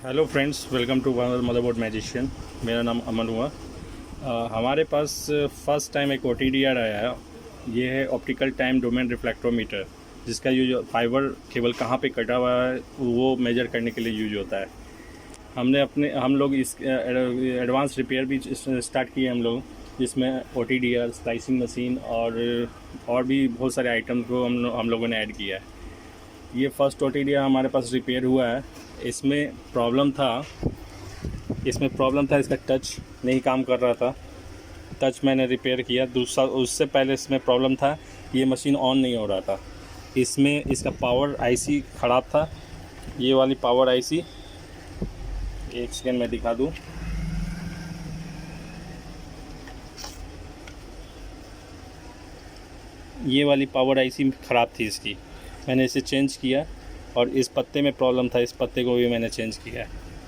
Hello friends, welcome to motherboard magician. मेरा नाम अमन हुआ। हमारे पास फर्स्ट टाइम एक OTDR आया है। ये है ऑप्टिकल टाइम डोमेन रिफ्लेक्टोमीटर, जिसका यूज फाइबर केबल कहाँ पे कटा हुआ है वो मेजर करने के लिए यूज होता है। हम लोग इस एडवांस रिपेयर भी स्टार्ट किए हम लोग, जिसमें OTDR, स्लाइसिंग मशीन और भी बहुत सारे आइटम को हम लोगों ने ऐड किया है। ये फर्स्ट OTDR हमारे पास रिपेयर हुआ है। इसमें प्रॉब्लम था, इसका टच नहीं काम कर रहा था। टच मैंने रिपेयर किया। दूसरा, उससे पहले इसमें प्रॉब्लम था, ये मशीन ऑन नहीं हो रहा था। इसमें इसका पावर IC ख़राब था। ये वाली पावर IC, एक सेकेंड में दिखा दूँ। ये वाली पावर IC ख़राब थी इसकी। मैंने इसे चेंज किया और इस पत्ते में प्रॉब्लम था, इस पत्ते को भी मैंने चेंज किया।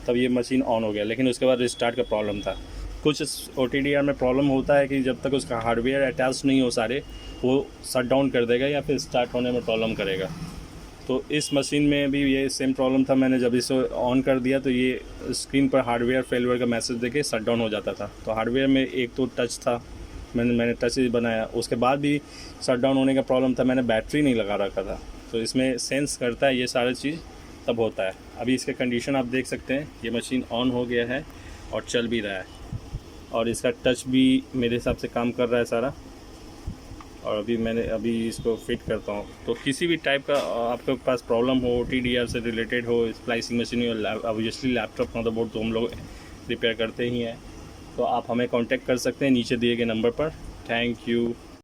तब ये मशीन ऑन हो गया, लेकिन उसके बाद रिस्टार्ट का प्रॉब्लम था। कुछ OTDR में प्रॉब्लम होता है कि जब तक उसका हार्डवेयर अटैच नहीं हो सारे, वो शट डाउन कर देगा या फिर स्टार्ट होने में प्रॉब्लम करेगा। तो इस मशीन में भी ये सेम प्रॉब्लम था। मैंने जब इसे ऑन कर दिया तो ये स्क्रीन पर हार्डवेयर फेलियर का मैसेज देके शट डाउन हो जाता था। तो हार्डवेयर में एक तो टच था, मैंने टच बनाया, उसके बाद भी शट डाउन होने का प्रॉब्लम था। मैंने बैटरी नहीं लगा रखा था, तो इसमें सेंस करता है ये सारी चीज़, तब होता है। अभी इसका कंडीशन आप देख सकते हैं, ये मशीन ऑन हो गया है और चल भी रहा है, और इसका टच भी मेरे हिसाब से काम कर रहा है सारा। और अभी इसको फिट करता हूँ। तो किसी भी टाइप का आपके पास प्रॉब्लम हो, OTDR से रिलेटेड हो, स्प्लाइसिंग मशीन हो, ऑब्वियसली लैपटॉप मदरबोर्ड तो हम लोग रिपेयर करते ही हैं। तो आप हमें कांटेक्ट कर सकते हैं नीचे दिए गए नंबर पर। Thank you.